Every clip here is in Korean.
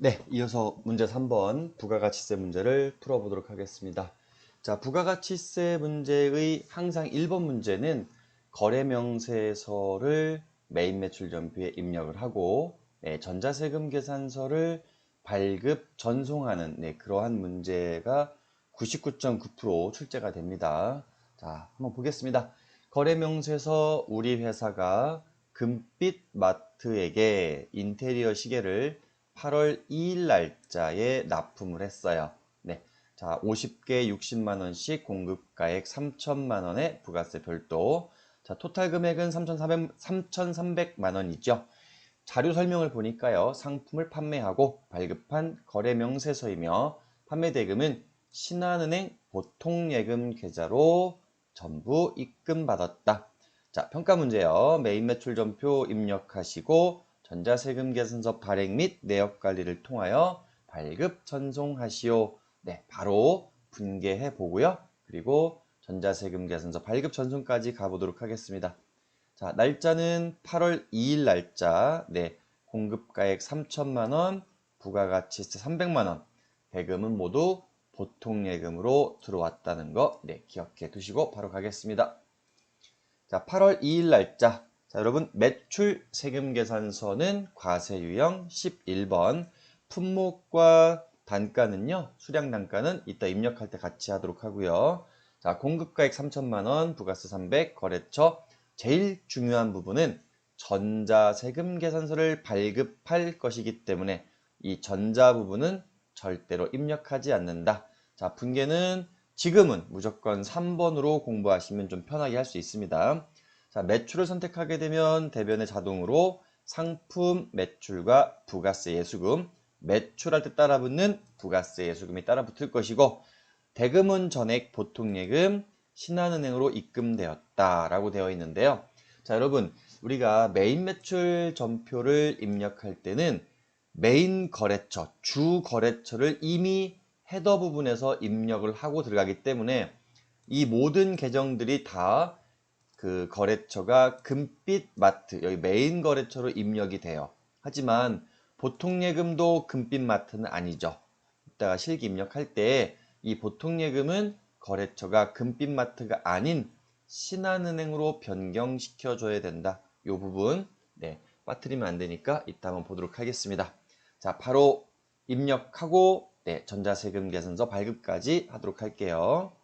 네, 이어서 문제 3번 부가가치세 문제를 풀어보도록 하겠습니다. 자, 부가가치세 문제의 항상 1번 문제는 거래명세서를 메인 매출 전표에 입력을 하고 전자세금 계산서를 발급 전송하는 그러한 문제가 99.9% 출제가 됩니다. 자, 한번 보겠습니다. 거래명세서 우리 회사가 금빛 마트에게 인테리어 시계를 8월 2일 날짜에 납품을 했어요. 네. 자, 50개 60만 원씩 공급가액 3천만 원의 부가세 별도. 자, 토탈 금액은 3,300만 원이죠. 자료 설명을 보니까요. 상품을 판매하고 발급한 거래 명세서이며 판매 대금은 신한은행 보통예금 계좌로 전부 입금받았다. 자, 평가 문제요. 메인 매출 전표 입력하시고 전자세금 계산서 발행 및 내역 관리를 통하여 발급 전송하시오. 네, 바로 분개해 보고요. 그리고 전자세금 계산서 발급 전송까지 가보도록 하겠습니다. 자, 날짜는 8월 2일 날짜. 네, 공급가액 3천만 원, 부가가치세 300만 원. 대금은 모두 보통예금으로 들어왔다는 거 기억해 두시고 바로 가겠습니다. 자, 8월 2일 날짜. 자, 여러분, 매출 세금 계산서는 과세 유형 11번. 품목과 단가는요, 수량 단가는 이따 입력할 때 같이 하도록 하고요. 자, 공급가액 3천만 원, 부가세 300, 거래처. 제일 중요한 부분은 전자세금 계산서를 발급할 것이기 때문에 이 전자 부분은 절대로 입력하지 않는다. 자, 분계는 지금은 무조건 3번으로 공부하시면 좀 편하게 할 수 있습니다. 자, 매출을 선택하게 되면 대변에 자동으로 상품 매출과 부가세 예수금, 매출할 때 따라붙는 부가세 예수금이 따라붙을 것이고 대금은 전액 보통예금 신한은행으로 입금되었다라고 되어 있는데요. 자, 여러분, 우리가 메인 매출 전표를 입력할 때는 메인 거래처, 주 거래처를 이미 헤더 부분에서 입력을 하고 들어가기 때문에 이 모든 계정들이 다 그 거래처가 금빛 마트, 여기 메인 거래처로 입력이 돼요. 하지만 보통예금도 금빛 마트는 아니죠. 이따가 실기 입력할 때 이 보통예금은 거래처가 금빛 마트가 아닌 신한은행으로 변경시켜 줘야 된다. 이 부분 빠뜨리면 안 되니까 이따 한번 보도록 하겠습니다. 자, 바로 입력하고 전자세금 계산서 발급까지 하도록 할게요.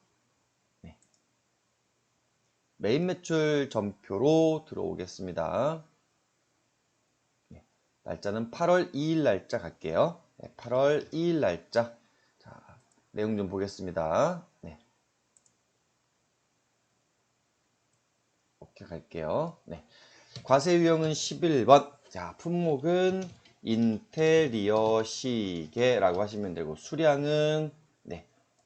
메인 매출 전표로 들어오겠습니다. 날짜는 8월 2일 날짜 갈게요. 8월 2일 날짜. 자, 내용 좀 보겠습니다. 오케이 갈게요. 과세 유형은 11번. 자, 품목은 인테리어 시계라고 하시면 되고 수량은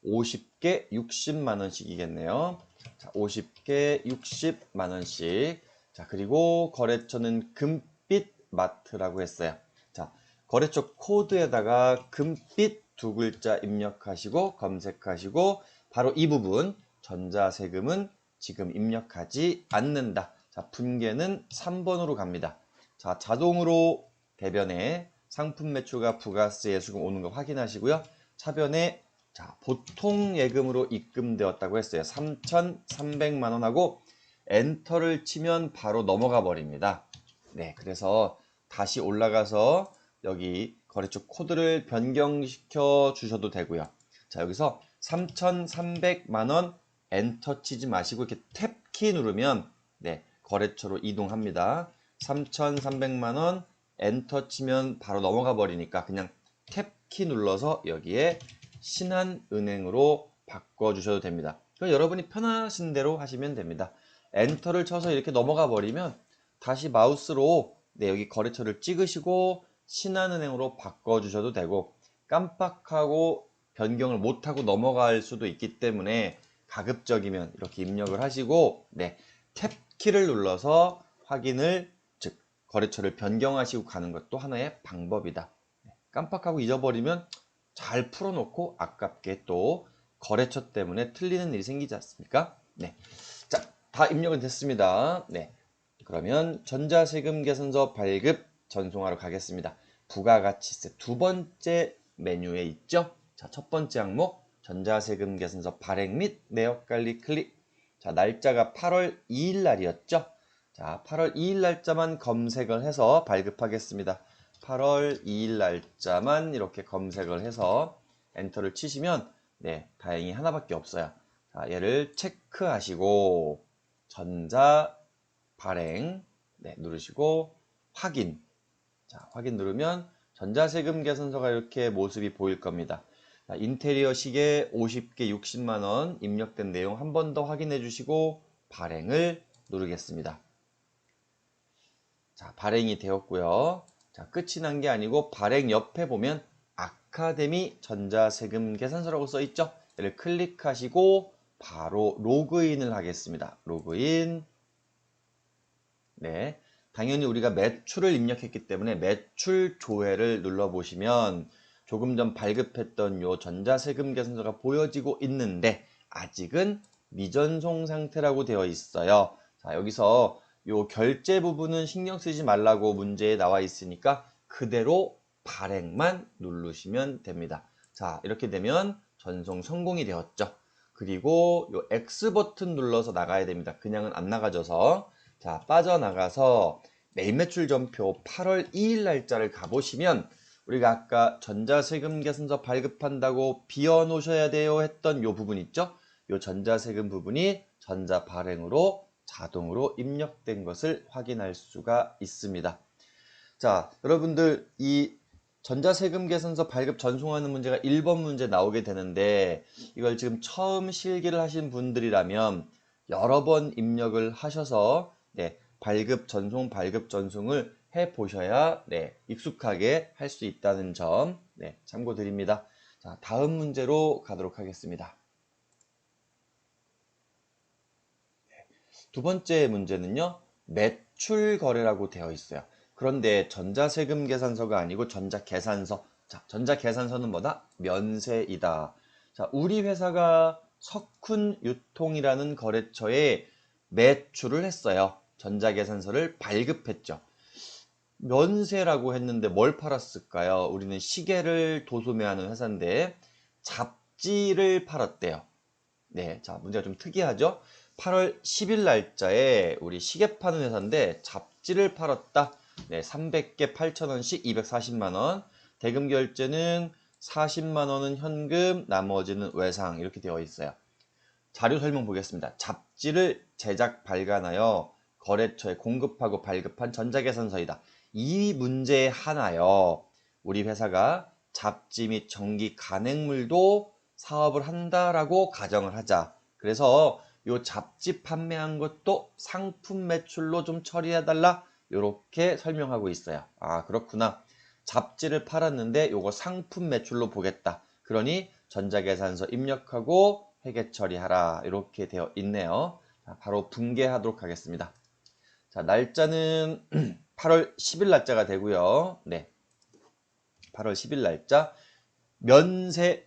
50개 60만 원씩이겠네요. 자, 50개 60만 원씩. 자, 그리고 거래처는 금빛 마트라고 했어요. 자, 거래처 코드에다가 금빛 두 글자 입력하시고 검색하시고 바로 이 부분 전자세금은 지금 입력하지 않는다. 자, 분계는 3번으로 갑니다. 자, 자동으로 대변에 상품 매출과 부가세 예수금 오는 거 확인하시고요. 차변에 자, 보통 예금으로 입금되었다고 했어요. 3,300만 원하고 엔터를 치면 바로 넘어가 버립니다. 네, 그래서 다시 올라가서 여기 거래처 코드를 변경시켜 주셔도 되고요. 자, 여기서 3,300만 원 엔터 치지 마시고 이렇게 탭키 누르면 거래처로 이동합니다. 3,300만 원 엔터 치면 바로 넘어가 버리니까 그냥 탭키 눌러서 여기에 신한은행으로 바꿔주셔도 됩니다. 여러분이 편하신 대로 하시면 됩니다. 엔터를 쳐서 이렇게 넘어가 버리면 다시 마우스로 여기 거래처를 찍으시고 신한은행으로 바꿔주셔도 되고 깜빡하고 변경을 못하고 넘어갈 수도 있기 때문에 가급적이면 이렇게 입력을 하시고 탭키를 눌러서 확인을 즉 거래처를 변경하시고 가는 것도 하나의 방법이다. 깜빡하고 잊어버리면 잘 풀어놓고 아깝게 또 거래처 때문에 틀리는 일이 생기지 않습니까? 자, 다 입력은 됐습니다. 그러면 전자세금 계산서 발급 전송하러 가겠습니다. 부가가치세 두 번째 메뉴에 있죠. 자, 첫 번째 항목 전자세금 계산서 발행 및 내역 관리 클릭. 자, 날짜가 8월 2일 날이었죠. 자, 8월 2일 날짜만 검색을 해서 발급하겠습니다. 8월 2일 날짜만 이렇게 검색을 해서 엔터를 치시면 네, 다행히 하나밖에 없어요. 자, 얘를 체크하시고 전자 발행 네, 누르시고 확인. 자, 확인 누르면 전자세금 계산서가 이렇게 모습이 보일 겁니다. 자, 인테리어 시계 50개 60만 원 입력된 내용 한 번 더 확인해 주시고 발행을 누르겠습니다. 자, 발행이 되었고요. 자, 끝이 난 게 아니고 발행 옆에 보면 아카데미 전자세금 계산서라고 써 있죠. 얘를 클릭하시고 바로 로그인을 하겠습니다. 로그인. 네. 당연히 우리가 매출을 입력했기 때문에 매출 조회를 눌러보시면 조금 전 발급했던 요 전자세금 계산서가 보여지고 있는데 아직은 미전송 상태라고 되어 있어요. 자, 여기서 요 결제 부분은 신경 쓰지 말라고 문제에 나와 있으니까 그대로 발행만 누르시면 됩니다. 자, 이렇게 되면 전송 성공이 되었죠. 그리고 요 X 버튼 눌러서 나가야 됩니다. 그냥은 안 나가져서. 자, 빠져나가서 매일 매출 전표 8월 2일 날짜를 가보시면 우리가 아까 전자세금 계산서 발급한다고 비워 놓으셔야 돼요 했던 요 부분 있죠? 요 전자세금 부분이 전자 발행으로 자동으로 입력된 것을 확인할 수가 있습니다. 자, 여러분들 이 전자세금 계산서 발급 전송하는 문제가 1번 문제 나오게 되는데 이걸 지금 처음 실기를 하신 분들이라면 여러 번 입력을 하셔서 네, 발급 전송을 해 보셔야 네, 익숙하게 할 수 있다는 점 네, 참고드립니다. 자, 다음 문제로 가도록 하겠습니다. 두 번째 문제는요. 매출 거래라고 되어 있어요. 그런데 전자세금 계산서가 아니고 전자계산서. 자, 전자계산서는 뭐다? 면세이다. 자, 우리 회사가 석훈유통이라는 거래처에 매출을 했어요. 전자계산서를 발급했죠. 면세라고 했는데 뭘 팔았을까요? 우리는 시계를 도소매하는 회사인데 잡지를 팔았대요. 네, 자, 문제가 좀 특이하죠? 8월 10일 날짜에 우리 시계 파는 회사인데 잡지를 팔았다. 네, 300개 8,000원씩 240만 원. 대금 결제는 40만 원은 현금, 나머지는 외상 이렇게 되어 있어요. 자료 설명 보겠습니다. 잡지를 제작 발간하여 거래처에 공급하고 발급한 전자계산서이다. 이 문제에 한하여 우리 회사가 잡지 및 전기 간행물도 사업을 한다라고 가정을 하자. 그래서 요 잡지 판매한 것도 상품 매출로 좀 처리해달라. 이렇게 설명하고 있어요. 아, 그렇구나. 잡지를 팔았는데 요거 상품 매출로 보겠다. 그러니 전자계산서 입력하고 회계 처리하라. 이렇게 되어 있네요. 자, 바로 분개하도록 하겠습니다. 자, 날짜는 8월 10일 날짜가 되고요. 네. 8월 10일 날짜. 면세,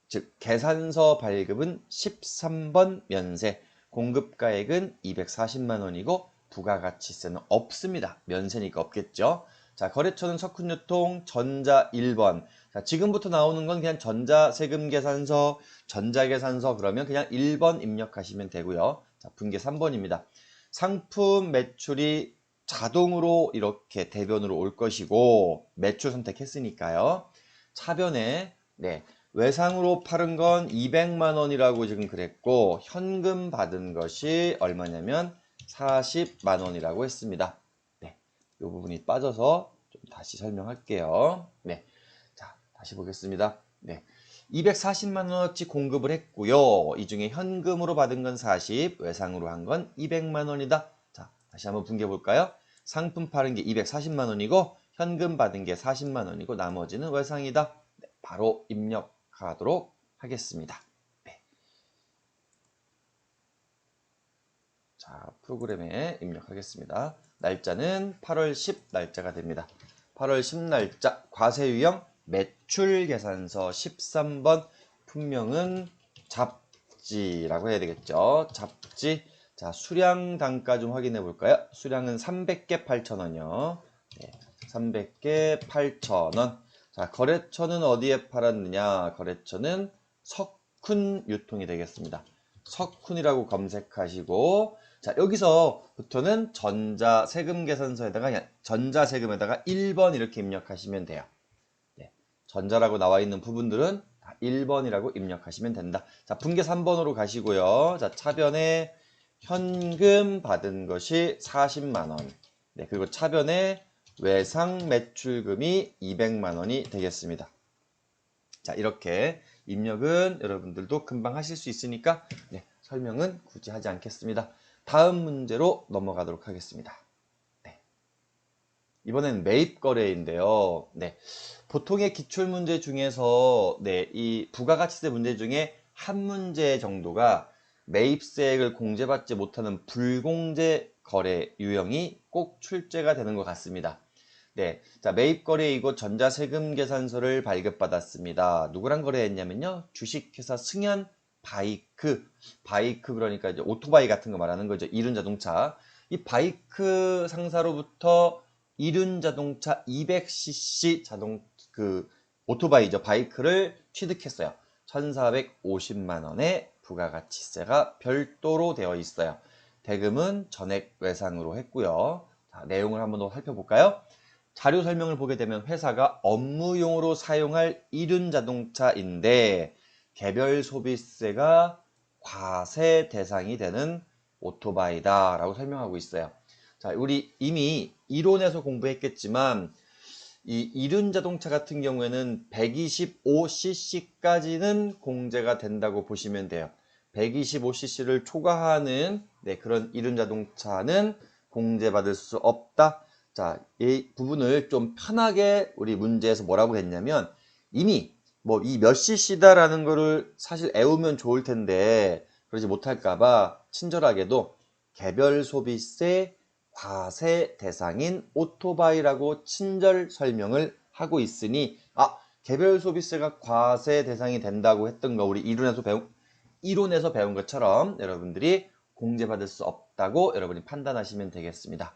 즉 계산서 발급은 13번 면세. 공급가액은 240만 원이고 부가가치세는 없습니다. 면세니까 없겠죠. 자, 거래처는 석훈유통 전자 1번. 자, 지금부터 나오는 건 그냥 전자세금 계산서, 전자계산서 그러면 그냥 1번 입력하시면 되고요. 자, 분계 3번입니다. 상품 매출이 자동으로 이렇게 대변으로 올 것이고 매출 선택했으니까요. 차변에 네, 외상으로 팔은 건 200만 원이라고 지금 그랬고 현금 받은 것이 얼마냐면 40만 원이라고 했습니다. 네, 이 부분이 빠져서 좀 다시 설명할게요. 네, 자, 다시 보겠습니다. 네, 240만 원어치 공급을 했고요. 이 중에 현금으로 받은 건 40, 외상으로 한 건 200만 원이다. 자, 다시 한번 분개 볼까요? 상품 팔은 게 240만 원이고 현금 받은 게 40만 원이고 나머지는 외상이다. 네, 바로 입력하도록 하겠습니다. 네. 자, 프로그램에 입력하겠습니다. 날짜는 8월 10 날짜가 됩니다. 8월 10 날짜 과세 유형 매출 계산서 13번 품명은 잡지라고 해야 되겠죠. 잡지. 자, 수량 단가 좀 확인해 볼까요? 수량은 300개 8,000원이요. 네, 300개 8,000원. 자, 거래처는 어디에 팔았느냐? 거래처는 석훈 유통이 되겠습니다. 석훈이라고 검색하시고, 자, 여기서부터는 전자세금에다가 1번 이렇게 입력하시면 돼요. 네, 전자라고 나와 있는 부분들은 다 1번이라고 입력하시면 된다. 자, 분계 3번으로 가시고요. 자, 차변에 현금 받은 것이 40만 원. 네, 그리고 차변에 외상 매출금이 200만 원이 되겠습니다. 자, 이렇게 입력은 여러분들도 금방 하실 수 있으니까 네, 설명은 굳이 하지 않겠습니다. 다음 문제로 넘어가도록 하겠습니다. 네. 이번엔 매입 거래인데요. 네. 보통의 기출문제 중에서 네, 이 부가가치세 문제 중에 한 문제 정도가 매입세액을 공제받지 못하는 불공제 거래 유형이 꼭 출제가 되는 것 같습니다. 네, 자, 매입 거래이고 전자세금 계산서를 발급받았습니다. 누구랑 거래했냐면요, 주식회사 승현 바이크 그러니까 이제 오토바이 같은 거 말하는 거죠. 이륜자동차. 이 바이크 상사로부터 이륜자동차 200cc 오토바이죠. 바이크를 취득했어요. 1,450만 원의 부가가치세가 별도로 되어 있어요. 대금은 전액 외상으로 했고요. 자, 내용을 한번 더 살펴볼까요? 자료 설명을 보게 되면 회사가 업무용으로 사용할 이륜자동차인데 개별 소비세가 과세 대상이 되는 오토바이다 라고 설명하고 있어요. 자, 우리 이미 이론에서 공부했겠지만 이 이륜자동차 같은 경우에는 125cc까지는 공제가 된다고 보시면 돼요. 125cc를 초과하는 그런 이륜자동차는 공제받을 수 없다. 자, 이 부분을 좀 편하게 우리 문제에서 뭐라고 했냐면 이미 뭐 이 몇 cc다라는 거를 사실 애우면 좋을 텐데 그러지 못할까봐 친절하게도 개별 소비세 과세 대상인 오토바이라고 친절 설명을 하고 있으니 개별 소비세가 과세 대상이 된다고 했던 거 우리 이론에서 배운 것처럼 여러분들이 공제받을 수 없다고 여러분이 판단하시면 되겠습니다.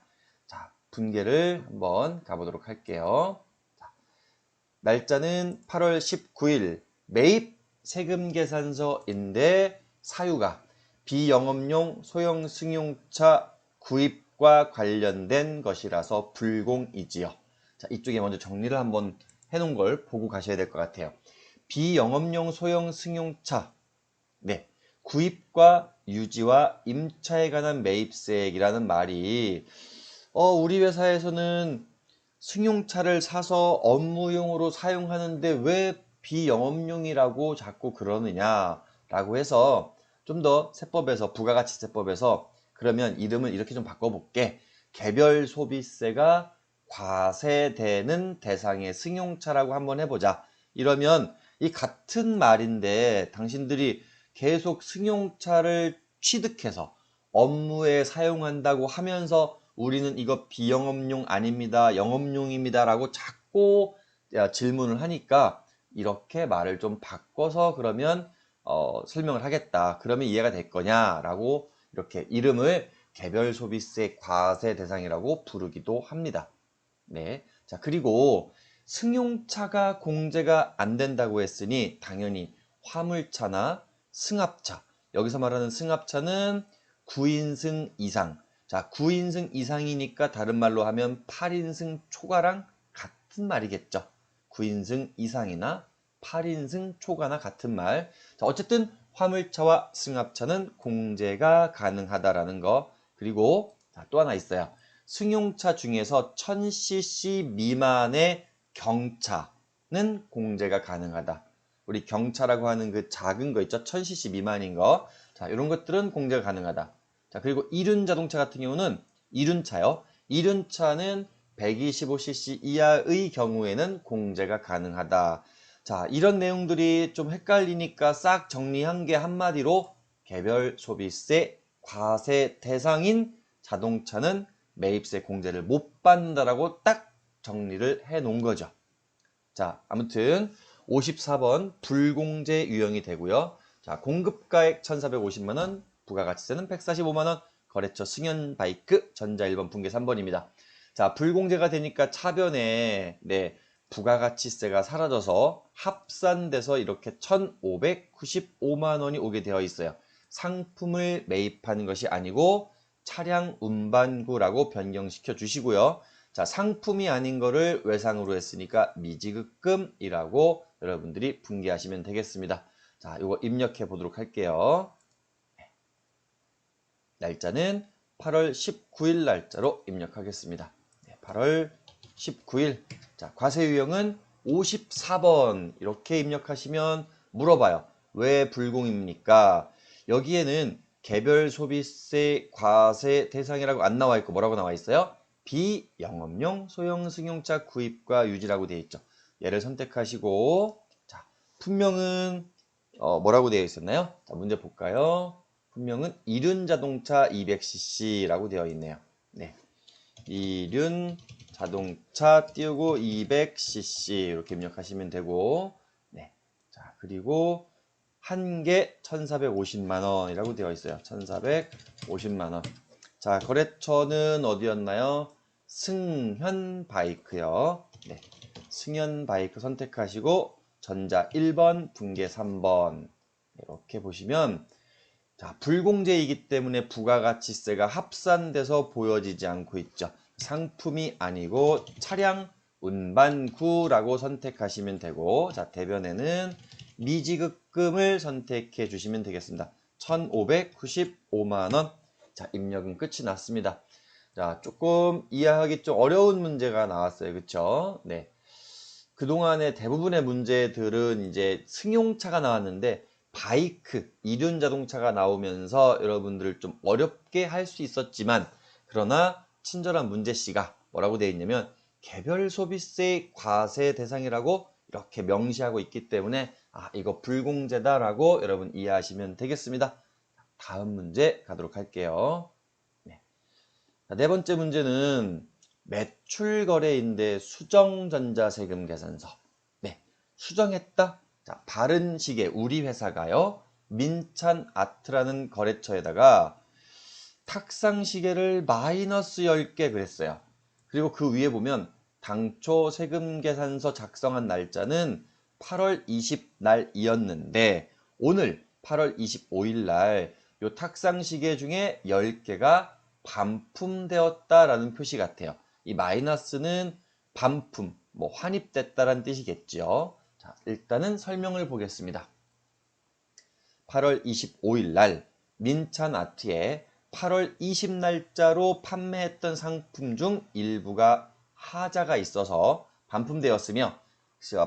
자, 분계를 한번 가보도록 할게요. 자, 날짜는 8월 19일 매입 세금 계산서인데 사유가 비영업용 소형 승용차 구입과 관련된 것이라서 불공이지요. 자, 이쪽에 먼저 정리를 한번 해놓은 걸 보고 가셔야 될 것 같아요. 비영업용 소형 승용차 네, 구입과 유지와 임차에 관한 매입세액이라는 말이 우리 회사에서는 승용차를 사서 업무용으로 사용하는데 왜 비영업용이라고 자꾸 그러느냐라고 해서 좀 더 세법에서 부가가치세법에서 그러면 이름을 이렇게 좀 바꿔볼게. 개별 소비세가 과세되는 대상의 승용차라고 한번 해보자. 이러면 이 같은 말인데 당신들이 계속 승용차를 취득해서 업무에 사용한다고 하면서 우리는 이거 비영업용 아닙니다. 영업용입니다. 라고 자꾸 질문을 하니까 이렇게 말을 좀 바꿔서 그러면 설명을 하겠다. 그러면 이해가 될 거냐? 라고 이렇게 이름을 개별 소비세 과세 대상이라고 부르기도 합니다. 네. 자, 그리고 승용차가 공제가 안 된다고 했으니 당연히 화물차나 승합차. 여기서 말하는 승합차는 9인승 이상. 자, 9인승 이상이니까 다른 말로 하면 8인승 초과랑 같은 말이겠죠. 9인승 이상이나 8인승 초과나 같은 말. 자, 어쨌든 화물차와 승합차는 공제가 가능하다라는 거. 그리고 또 하나 있어요. 승용차 중에서 1000cc 미만의 경차는 공제가 가능하다. 우리 경차라고 하는 그 작은 거 있죠? 1000cc 미만인 거. 자, 이런 것들은 공제가 가능하다. 자, 그리고 이륜자동차 같은 경우는 이륜차요. 이륜차는 125cc 이하의 경우에는 공제가 가능하다. 자, 이런 내용들이 좀 헷갈리니까 싹 정리한 게 한마디로 개별 소비세 과세 대상인 자동차는 매입세 공제를 못 받는다라고 딱 정리를 해 놓은 거죠. 자, 아무튼 54번 불공제 유형이 되고요. 자, 공급가액 1,450만 원, 부가가치세는 145만 원, 거래처 승현 바이크, 전자 1번 분계 3번입니다. 자, 불공제가 되니까 차변에 부가가치세가 사라져서 합산돼서 이렇게 1,595만 원이 오게 되어 있어요. 상품을 매입하는 것이 아니고 차량 운반구라고 변경시켜 주시고요. 자, 상품이 아닌 거를 외상으로 했으니까 미지급금이라고 여러분들이 분개하시면 되겠습니다. 자, 이거 입력해 보도록 할게요. 날짜는 8월 19일 날짜로 입력하겠습니다. 8월 19일. 자, 과세 유형은 54번 이렇게 입력하시면 물어봐요. 왜 불공입니까? 여기에는 개별 소비세 과세 대상이라고 안 나와 있고 뭐라고 나와 있어요? 비영업용 소형 승용차 구입과 유지라고 되어 있죠. 얘를 선택하시고, 자, 품명은 뭐라고 되어 있었나요? 자, 문제 볼까요? 품명은 이륜자동차 200cc라고 되어 있네요. 네, 이륜 자동차 띄우고 200cc 이렇게 입력하시면 되고, 네, 자, 그리고 한 개 1,450만 원이라고 되어 있어요. 1,450만 원. 자, 거래처는 어디였나요? 승현 바이크요. 네, 승현 바이크 선택하시고 전자 1번, 분계 3번 이렇게 보시면, 자, 불공제이기 때문에 부가가치세가 합산돼서 보여지지 않고 있죠. 상품이 아니고 차량 운반구라고 선택하시면 되고, 자, 대변에는 미지급금을 선택해 주시면 되겠습니다. 1,595만 원. 자, 입력은 끝이 났습니다. 자, 조금 이해하기 좀 어려운 문제가 나왔어요. 그쵸? 네. 그동안의 대부분의 문제들은 이제 승용차가 나왔는데 바이크, 이륜 자동차가 나오면서 여러분들을 좀 어렵게 할 수 있었지만, 그러나 친절한 문제씨가 뭐라고 되어 있냐면 개별 소비세 과세 대상이라고 이렇게 명시하고 있기 때문에 이거 불공제다라고 여러분 이해하시면 되겠습니다. 다음 문제 가도록 할게요. 네. 자, 네 번째 문제는 매출거래인데 수정전자세금 계산서. 네, 수정했다. 자, 바른시계 우리 회사가요, 민찬아트라는 거래처에다가 탁상시계를 마이너스 10개 그랬어요. 그리고 그 위에 보면 당초 세금계산서 작성한 날짜는 8월 20날이었는데 오늘 8월 25일 날 요 탁상시계 중에 10개가 반품되었다라는 표시 같아요. 이 마이너스는 반품, 뭐 환입됐다라는 뜻이겠죠. 자, 일단은 설명을 보겠습니다. 8월 25일 날 민찬아트에 8월 20날짜로 판매했던 상품 중 일부가 하자가 있어서 반품되었으며,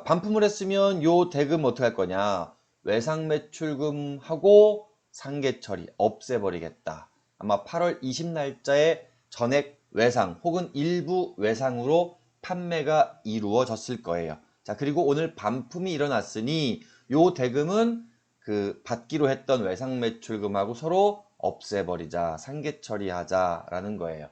반품을 했으면 요 대금 어떻게 할 거냐? 외상매출금하고 상계처리 없애버리겠다. 아마 8월 20날짜에 전액 외상 혹은 일부 외상으로 판매가 이루어졌을 거예요. 자, 그리고 오늘 반품이 일어났으니 요 대금은 그 받기로 했던 외상매출금하고 서로 없애버리자, 상계 처리하자라는 거예요.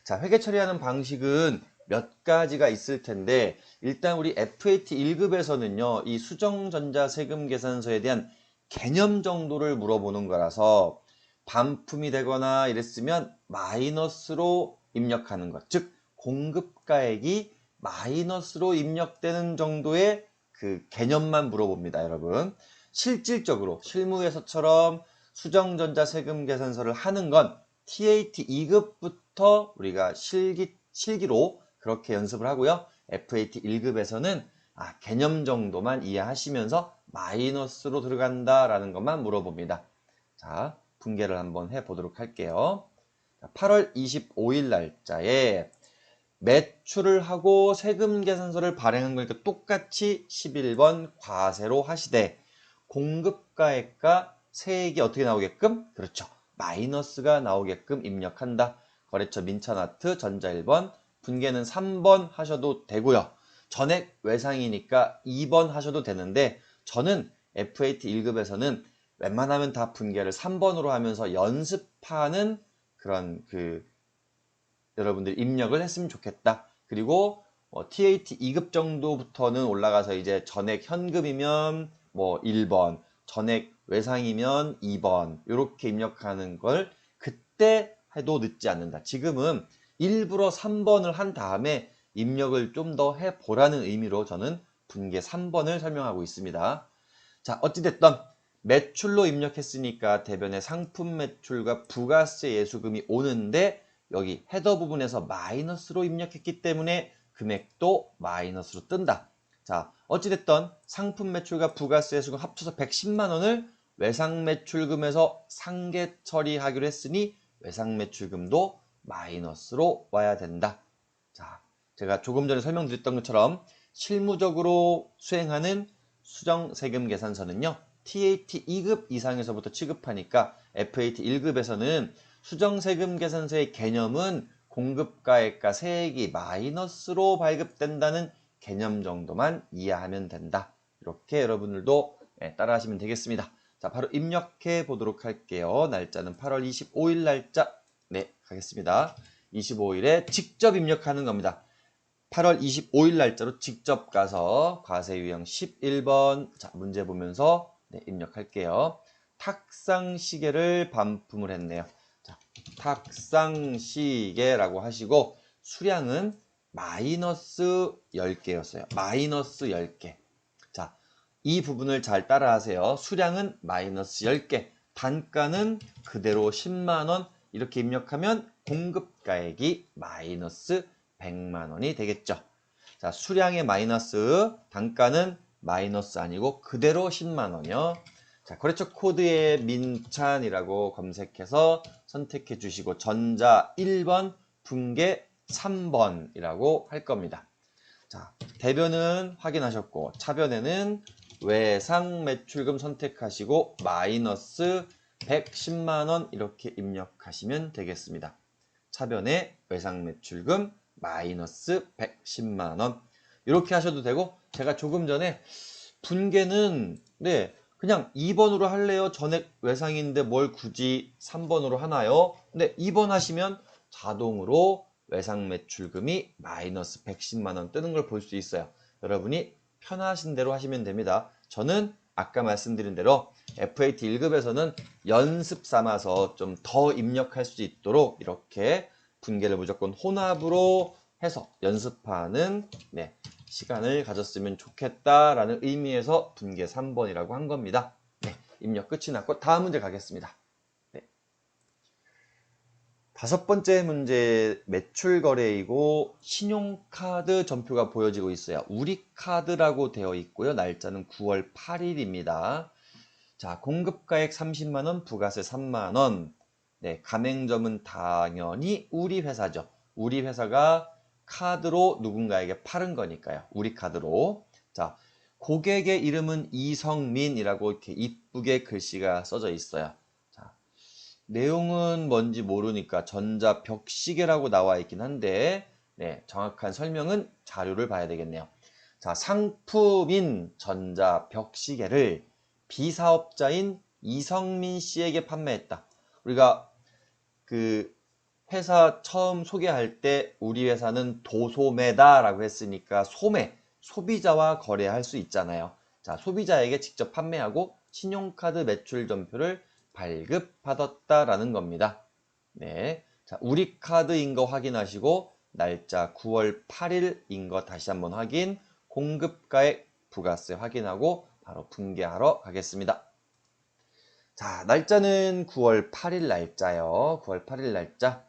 자, 회계 처리하는 방식은 몇 가지가 있을 텐데, 일단 우리 FAT 1급에서는요, 이 수정전자세금계산서에 대한 개념 정도를 물어보는 거라서 반품이 되거나 이랬으면 마이너스로 입력하는 것, 즉 공급가액이 마이너스로 입력되는 정도의 그 개념만 물어봅니다, 여러분. 실질적으로 실무에서처럼 수정전자세금계산서를 하는 건 TAT 2급부터 우리가 실기로 그렇게 연습을 하고요. FAT 1급에서는 개념 정도만 이해하시면서 마이너스로 들어간다라는 것만 물어봅니다. 자, 분개를 한번 해보도록 할게요. 8월 25일 날짜에 매출을 하고 세금계산서를 발행한 거니까 똑같이 11번 과세로 하시되, 공급가액과 세액이 어떻게 나오게끔? 그렇죠, 마이너스가 나오게끔 입력한다. 거래처 민찬아트 전자 1번, 분계는 3번 하셔도 되고요. 전액 외상이니까 2번 하셔도 되는데, 저는 FAT 1급에서는 웬만하면 다 분계를 3번으로 하면서 연습하는 그런 여러분들 입력을 했으면 좋겠다. 그리고 TAT 2급 정도부터는 올라가서 이제 전액 현금이면 뭐 1번, 전액 외상이면 2번 이렇게 입력하는 걸 그때 해도 늦지 않는다. 지금은 일부러 3번을 한 다음에 입력을 좀 더 해보라는 의미로 저는 분계 3번을 설명하고 있습니다. 자, 어찌됐든 매출로 입력했으니까 대변에 상품 매출과 부가세 예수금이 오는데 여기 헤더 부분에서 마이너스로 입력했기 때문에 금액도 마이너스로 뜬다. 자, 어찌됐든 상품 매출과 부가세 예수금 합쳐서 110만 원을 외상 매출금에서 상계 처리하기로 했으니 외상 매출금도 마이너스로 와야 된다. 자, 제가 조금 전에 설명드렸던 것처럼 실무적으로 수행하는 수정세금 계산서는요, TAT 2급 이상에서부터 취급하니까 FAT 1급에서는 수정세금 계산서의 개념은 공급가액과 세액이 마이너스로 발급된다는 개념 정도만 이해하면 된다. 이렇게 여러분들도 따라하시면 되겠습니다. 자, 바로 입력해 보도록 할게요. 날짜는 8월 25일 날짜. 네, 가겠습니다. 25일에 직접 입력하는 겁니다. 8월 25일 날짜로 직접 가서 과세 유형 11번 자 문제 보면서 입력할게요. 탁상시계를 반품을 했네요. 자, 탁상시계라고 하시고 수량은 마이너스 10개였어요. 마이너스 10개. 자, 이 부분을 잘 따라하세요. 수량은 마이너스 10개. 단가는 그대로 10만 원 이렇게 입력하면 공급가액이 마이너스 100만 원이 되겠죠. 자, 수량의 마이너스, 단가는 마이너스 아니고 그대로 10만 원이요. 자, 거래처 코드에 민찬이라고 검색해서 선택해 주시고 전자 1번, 분계 3번이라고 할 겁니다. 자, 대변은 확인하셨고 차변에는 외상 매출금 선택하시고 마이너스 110만 원 이렇게 입력하시면 되겠습니다. 차변에 외상 매출금 마이너스 110만 원 이렇게 하셔도 되고 제가 조금 전에 분계는 그냥 2번으로 할래요? 전액 외상인데 뭘 굳이 3번으로 하나요? 근데 2번 하시면 자동으로 외상 매출금이 마이너스 110만 원 뜨는 걸 볼 수 있어요. 여러분이 편하신 대로 하시면 됩니다. 저는 아까 말씀드린 대로 FAT 1급에서는 연습 삼아서 좀 더 입력할 수 있도록 이렇게 분계를 무조건 혼합으로 해서 연습하는 시간을 가졌으면 좋겠다라는 의미에서 분계 3번이라고 한 겁니다. 입력 끝이 났고 다음 문제 가겠습니다. 다섯 번째 문제 매출 거래이고 신용카드 전표가 보여지고 있어요. 우리카드라고 되어 있고요. 날짜는 9월 8일입니다. 자, 공급가액 30만 원, 부가세 3만 원. 가맹점은 당연히 우리 회사죠. 우리 회사가 카드로 누군가에게 팔은 거니까요. 우리 카드로. 자, 고객의 이름은 이성민이라고 이렇게 이쁘게 글씨가 써져 있어요. 자, 내용은 뭔지 모르니까 전자벽시계라고 나와 있긴 한데 정확한 설명은 자료를 봐야 되겠네요. 자, 상품인 전자벽시계를 비사업자인 이성민 씨에게 판매했다. 우리가 그 회사 처음 소개할 때 우리 회사는 도소매다라고 했으니까 소매, 소비자와 거래할 수 있잖아요. 자, 소비자에게 직접 판매하고 신용카드 매출 전표를 발급받았다라는 겁니다. 네. 자, 우리 카드인 거 확인하시고 날짜 9월 8일인 거 다시 한번 확인, 공급가액 부가세 확인하고 바로 분계하러 가겠습니다. 자, 날짜는 9월 8일 날짜요. 9월 8일 날짜.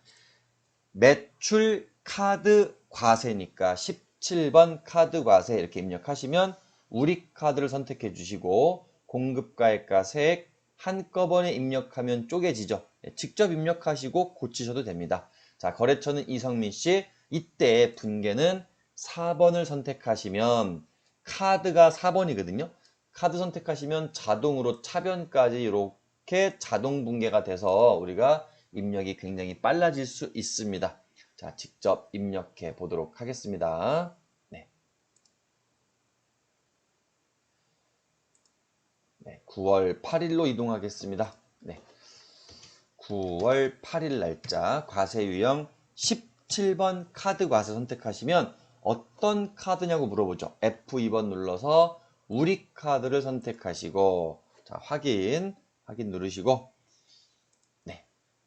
매출 카드 과세니까 17번 카드 과세 이렇게 입력하시면 우리 카드를 선택해 주시고 공급가액과 세액 한꺼번에 입력하면 쪼개지죠. 직접 입력하시고 고치셔도 됩니다. 자, 거래처는 이성민 씨. 이때 분계는 4번을 선택하시면 카드가 4번이거든요. 카드 선택하시면 자동으로 차변까지 이렇게 자동 분계가 돼서 우리가 입력이 굉장히 빨라질 수 있습니다. 자, 직접 입력해 보도록 하겠습니다. 9월 8일로 이동하겠습니다. 9월 8일 날짜 과세 유형 17번 카드 과세 선택하시면 어떤 카드냐고 물어보죠. F2번 눌러서 우리 카드를 선택하시고 자, 확인 누르시고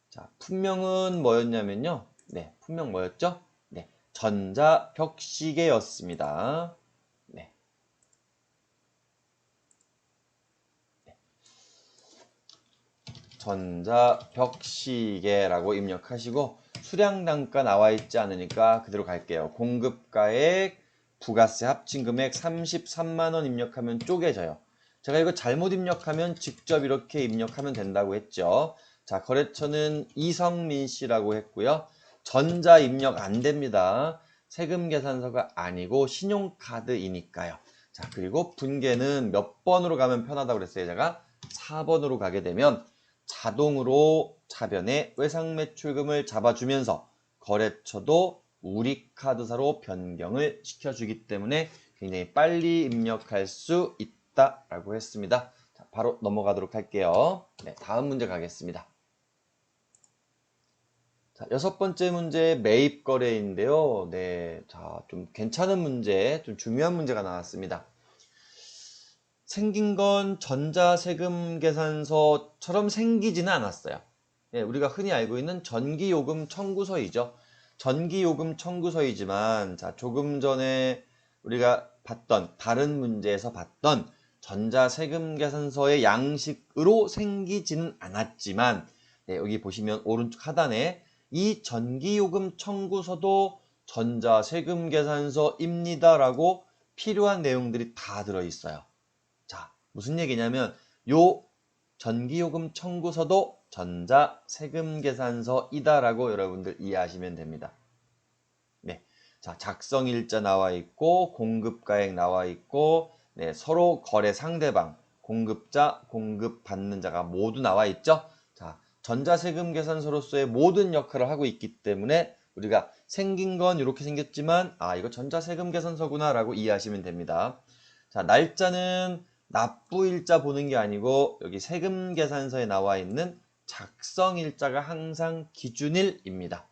자, 품명은 뭐였냐면요. 네, 품명 뭐였죠? 네, 전자벽시계였습니다. 네. 전자벽시계라고 입력하시고 수량단가 나와 있지 않으니까 그대로 갈게요. 공급가액, 부가세 합친금액 33만 원 입력하면 쪼개져요. 제가 이거 잘못 입력하면 직접 이렇게 입력하면 된다고 했죠. 자, 거래처는 이성민 씨라고 했고요. 전자 입력 안 됩니다. 세금 계산서가 아니고 신용카드이니까요. 자, 그리고 분계는 몇 번으로 가면 편하다고 그랬어요. 제가 4번으로 가게 되면 자동으로 차변에 외상매출금을 잡아주면서 거래처도 우리 카드사로 변경을 시켜주기 때문에 굉장히 빨리 입력할 수 있다라고 했습니다. 자, 바로 넘어가도록 할게요. 네, 다음 문제 가겠습니다. 자, 6번째 문제 매입 거래인데요. 네, 자, 좀 괜찮은 문제, 좀 중요한 문제가 나왔습니다. 생긴 건 전자세금 계산서처럼 생기지는 않았어요. 예, 우리가 흔히 알고 있는 전기요금 청구서이죠. 전기요금 청구서이지만 자, 조금 전에 우리가 봤던 다른 문제에서 봤던 전자세금 계산서의 양식으로 생기지는 않았지만 예, 여기 보시면 오른쪽 하단에 이 전기요금 청구서도 전자세금 계산서입니다라고 필요한 내용들이 다 들어있어요. 자, 무슨 얘기냐면 요 전기요금 청구서도 전자세금계산서이다라고 여러분들 이해하시면 됩니다. 네, 자, 작성일자 나와 있고 공급가액 나와 있고 네, 서로 거래 상대방, 공급자, 공급받는 자가 모두 나와 있죠. 자, 전자세금계산서로서의 모든 역할을 하고 있기 때문에 우리가 생긴 건 이렇게 생겼지만 아, 이거 전자세금계산서구나 라고 이해하시면 됩니다. 자, 날짜는 납부일자 보는 게 아니고 여기 세금계산서에 나와 있는 작성일자가 항상 기준일입니다.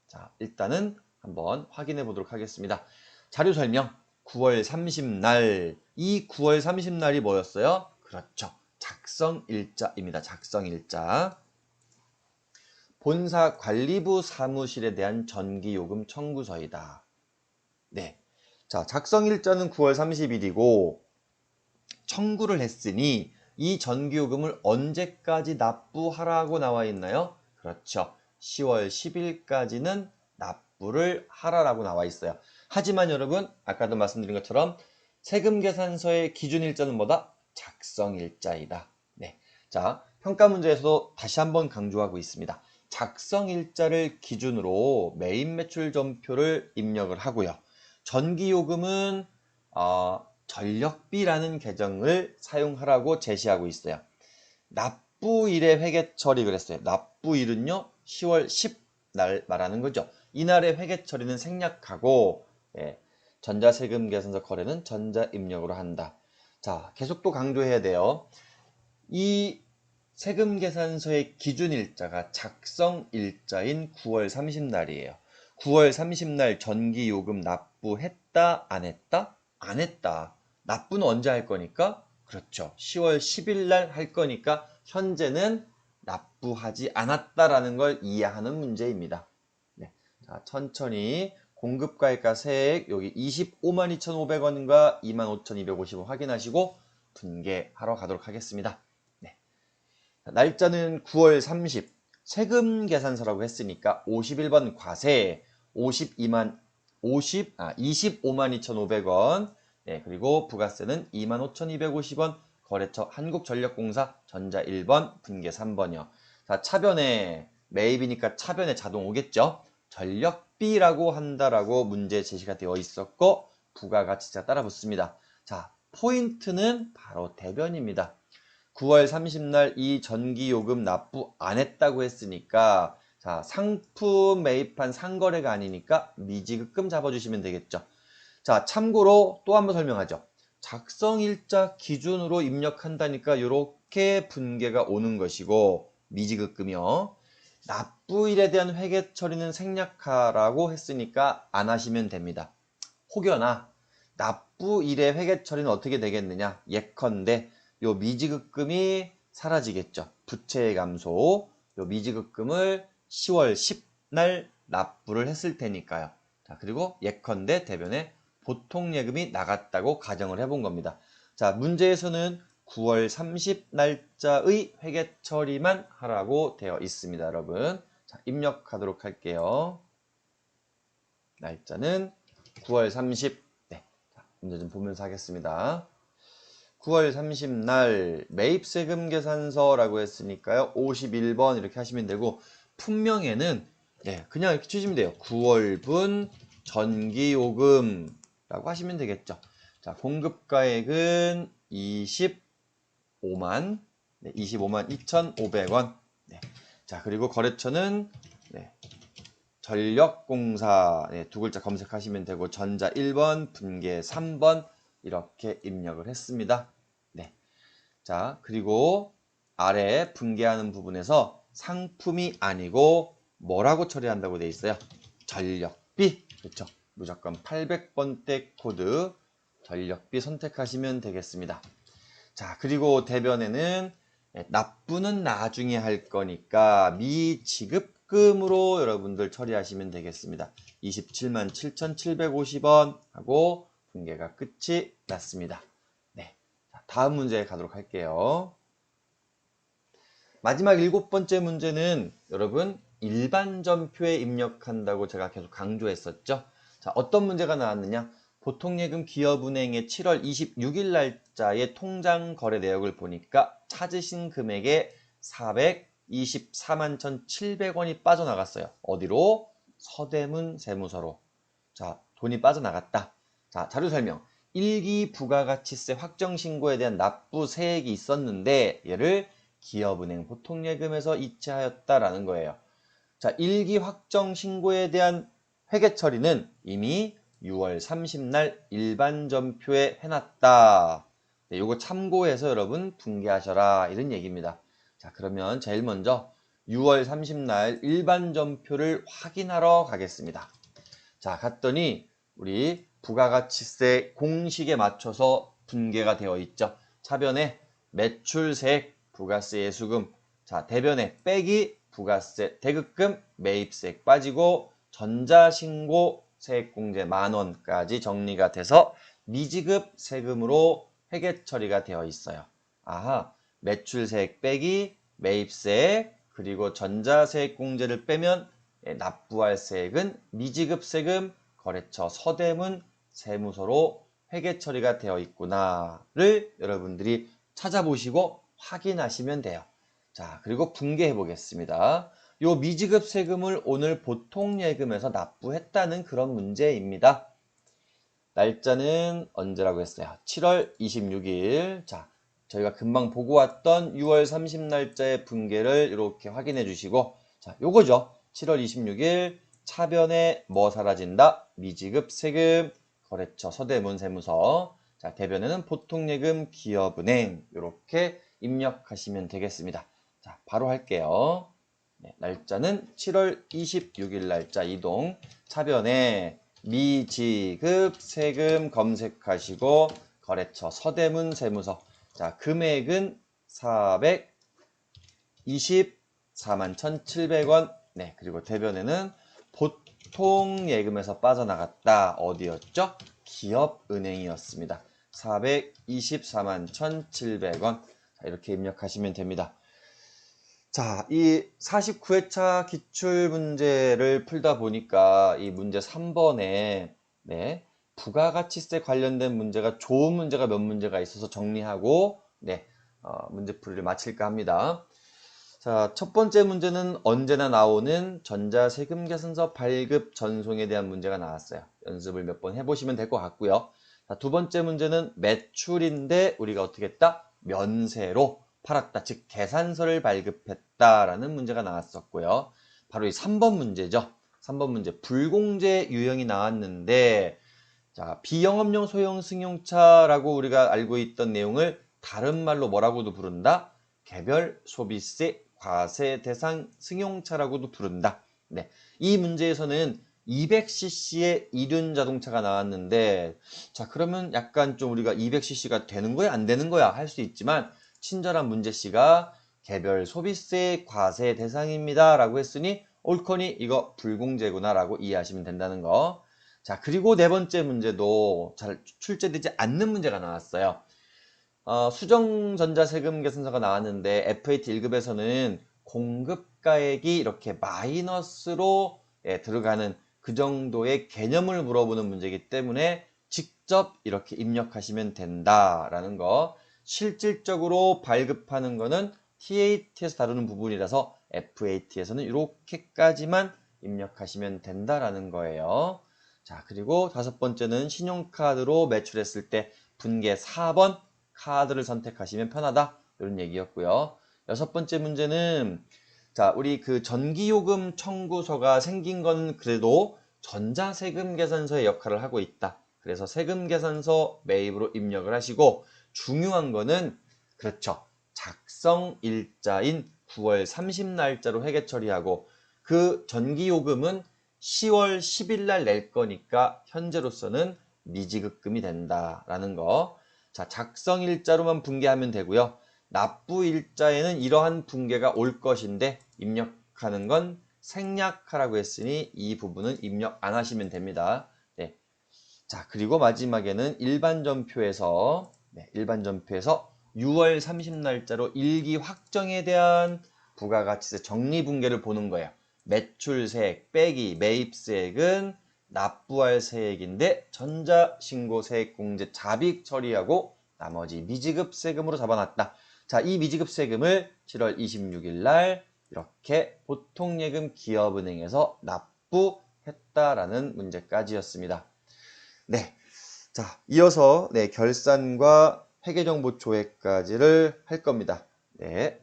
자, 일단은 한번 확인해 보도록 하겠습니다. 자료 설명 9월 30날 이 9월 30날이 뭐였어요? 그렇죠. 작성일자입니다. 작성일자. 본사 관리부 사무실에 대한 전기요금 청구서이다. 네. 자, 작성일자는 9월 30일이고 청구를 했으니 이 전기요금을 언제까지 납부하라고 나와 있나요? 그렇죠. 10월 10일까지는 납부를 하라라고 나와 있어요. 하지만 여러분, 아까도 말씀드린 것처럼 세금계산서의 기준일자는 뭐다? 작성일자이다. 네. 자, 평가 문제에서도 다시 한번 강조하고 있습니다. 작성일자를 기준으로 매입매출점표를 입력을 하고요. 전기요금은 전력비라는 계정을 사용하라고 제시하고 있어요. 납부일의 회계처리 그랬어요. 납부일은요 10월 10날 말하는 거죠. 이날의 회계처리는 생략하고 예, 전자세금 계산서 거래는 전자입력으로 한다. 자, 계속 또 강조해야 돼요. 이 세금계산서의 기준일자가 작성일자인 9월 30날이에요. 9월 30날 전기요금 납부했다? 안 했다? 안 했다. 납부는 언제 할 거니까? 그렇죠. 10월 10일 날 할 거니까 현재는 납부하지 않았다라는 걸 이해하는 문제입니다. 네. 자, 천천히 공급가액과 세액 여기 25만 2,500원과 25,250원 확인하시고 분계하러 가도록 하겠습니다. 네. 날짜는 9월 30 세금 계산서라고 했으니까 51번 과세 25만 252,500원 네, 그리고 부가세는 25,250원 거래처 한국전력공사 전자 1번 분계 3번이요. 자, 차변에 매입이니까 차변에 자동 오겠죠. 전력비라고 한다라고 문제 제시가 되어 있었고 부가가치가 따라 붙습니다. 자, 포인트는 바로 대변입니다. 9월 30날 이 전기요금 납부 안 했다고 했으니까 자, 상품 매입한 상거래가 아니니까 미지급금 잡아주시면 되겠죠. 자, 참고로 또 한번 설명하죠. 작성일자 기준으로 입력한다니까 이렇게 분계가 오는 것이고 미지급금이요. 납부일에 대한 회계 처리는 생략하라고 했으니까 안 하시면 됩니다. 혹여나 납부일의 회계 처리는 어떻게 되겠느냐? 예컨대 요 미지급금이 사라지겠죠. 부채의 감소. 요 미지급금을 10월 10날 납부를 했을 테니까요. 자, 그리고 예컨대 대변에 보통예금이 나갔다고 가정을 해본 겁니다. 자, 문제에서는 9월 30 날짜의 회계 처리만 하라고 되어 있습니다, 여러분. 자, 입력하도록 할게요. 날짜는 9월 30. 네. 자, 문제 좀 보면서 하겠습니다. 9월 30날 매입세금 계산서라고 했으니까요. 51번 이렇게 하시면 되고, 품명에는 그냥 이렇게 치시면 돼요. 9월분 전기요금라고 하시면 되겠죠. 자, 공급가액은 25만 2,500원. 네. 자, 그리고 거래처는 전력공사 두 글자 검색하시면 되고, 전자 1번, 분계 3번 이렇게 입력을 했습니다. 네. 자, 그리고 아래 분계하는 부분에서 상품이 아니고 뭐라고 처리한다고 되어 있어요? 전력비. 그렇죠? 무조건 800번대 코드 전력비 선택하시면 되겠습니다. 자, 그리고 대변에는 납부는 나중에 할 거니까 미지급금으로 여러분들 처리하시면 되겠습니다. 27만 7,750원 하고 분계가 끝이 났습니다. 네, 자, 다음 문제 가도록 할게요. 마지막 7번째 문제는 여러분 일반전표에 입력한다고 제가 계속 강조했었죠. 자, 어떤 문제가 나왔느냐? 보통예금 기업은행의 7월 26일 날짜의 통장 거래 내역을 보니까 찾으신 금액의 424만 1,700원이 빠져나갔어요. 어디로? 서대문 세무서로. 자, 돈이 빠져나갔다. 자, 자료 설명. 1기 부가가치세 확정신고에 대한 납부 세액이 있었는데 얘를 기업은행 보통예금에서 이체하였다라는 거예요. 자, 1기 확정신고에 대한 회계 처리는 이미 6월 30날 일반전표에 해놨다. 네, 요거 참고해서 여러분 분개하셔라 이런 얘기입니다. 자, 그러면 제일 먼저 6월 30날 일반전표를 확인하러 가겠습니다. 자, 갔더니 우리 부가가치세 공식에 맞춰서 분개가 되어 있죠. 차변에 매출세액, 부가세 예수금, 자, 대변에 빼기 부가세 대급금, 매입세액 빠지고 전자신고 세액공제 만원까지 정리가 돼서 미지급 세금으로 회계 처리가 되어 있어요. 아하, 매출세액 빼기 매입세액 그리고 전자세액공제를 빼면 납부할 세액은 미지급 세금 거래처 서대문 세무서로 회계 처리가 되어 있구나를 여러분들이 찾아보시고 확인하시면 돼요. 자, 그리고 분개해 보겠습니다. 요 미지급 세금을 오늘 보통예금에서 납부했다는 그런 문제입니다. 날짜는 언제라고 했어요? 7월 26일. 자, 저희가 금방 보고 왔던 6월 30 날짜의 분개를 이렇게 확인해 주시고, 자, 요거죠. 7월 26일 차변에 뭐 사라진다? 미지급 세금, 거래처 서대문 세무서. 자, 대변에는 보통예금 기업은행 이렇게 입력하시면 되겠습니다. 자, 바로 할게요. 네, 날짜는 7월 26일 날짜 이동. 차변에 미지급 세금 검색하시고 거래처 서대문 세무서. 자, 금액은 424만 1,700원. 네, 그리고 대변에는 보통 예금에서 빠져나갔다. 어디였죠? 기업은행이었습니다. 424만 1,700원. 자, 이렇게 입력하시면 됩니다. 자, 이 49회차 기출문제를 풀다 보니까 이 문제 3번에 부가가치세 관련된 문제가 좋은 문제가 몇 문제가 있어서 정리하고 문제풀이를 마칠까 합니다. 자, 첫 번째 문제는 언제나 나오는 전자세금계산서 발급 전송에 대한 문제가 나왔어요. 연습을 몇 번 해보시면 될 것 같고요. 자, 두 번째 문제는 매출인데 우리가 어떻게 했다? 면세로 팔았다. 즉 계산서를 발급했다라는 문제가 나왔었고요. 바로 이 3번 문제죠. 3번 문제 불공제 유형이 나왔는데 자, 비영업용 소형 승용차라고 우리가 알고 있던 내용을 다른 말로 뭐라고도 부른다? 개별 소비세 과세 대상 승용차라고도 부른다. 네, 이 문제에서는 200cc의 이륜 자동차가 나왔는데 자, 그러면 약간 좀 우리가 200cc가 되는 거야 안 되는 거야 할 수 있지만 친절한 문제씨가 개별 소비세 과세 대상입니다 라고 했으니 옳거니 이거 불공제구나라고 이해하시면 된다는 거. 자, 그리고 네 번째 문제도 잘 출제되지 않는 문제가 나왔어요. 수정전자세금 계산서가 나왔는데 FAT 1급에서는 공급가액이 이렇게 마이너스로 들어가는 그 정도의 개념을 물어보는 문제이기 때문에 직접 이렇게 입력하시면 된다라는 거. 실질적으로 발급하는 거는 TAT에서 다루는 부분이라서 FAT에서는 이렇게까지만 입력하시면 된다라는 거예요. 자, 그리고 다섯 번째는 신용카드로 매출했을 때 분계 4번 카드를 선택하시면 편하다. 이런 얘기였고요. 여섯 번째 문제는 자, 우리 그 전기요금 청구서가 생긴 건 그래도 전자세금 계산서의 역할을 하고 있다. 그래서 세금 계산서 매입으로 입력을 하시고 중요한 거는 그렇죠. 작성 일자인 9월 30날짜로 회계 처리하고 그 전기요금은 10월 10일 날 낼 거니까 현재로서는 미지급금이 된다라는 거. 자, 작성 일자로만 분계하면 되고요. 납부 일자에는 이러한 분계가 올 것인데 입력하는 건 생략하라고 했으니 이 부분은 입력 안 하시면 됩니다. 네. 자, 그리고 마지막에는 일반전표에서 6월 30날짜로 일기 확정에 대한 부가가치세 정리분계를 보는 거예요. 매출세액 빼기 매입세액은 납부할 세액인데 전자신고세액 공제 잡익 처리하고 나머지 미지급 세금으로 잡아놨다. 자, 이 미지급 세금을 7월 26일 날 이렇게 보통예금 기업은행에서 납부했다라는 문제까지였습니다. 네. 자, 이어서 결산과 회계정보 조회까지를 할 겁니다. 네.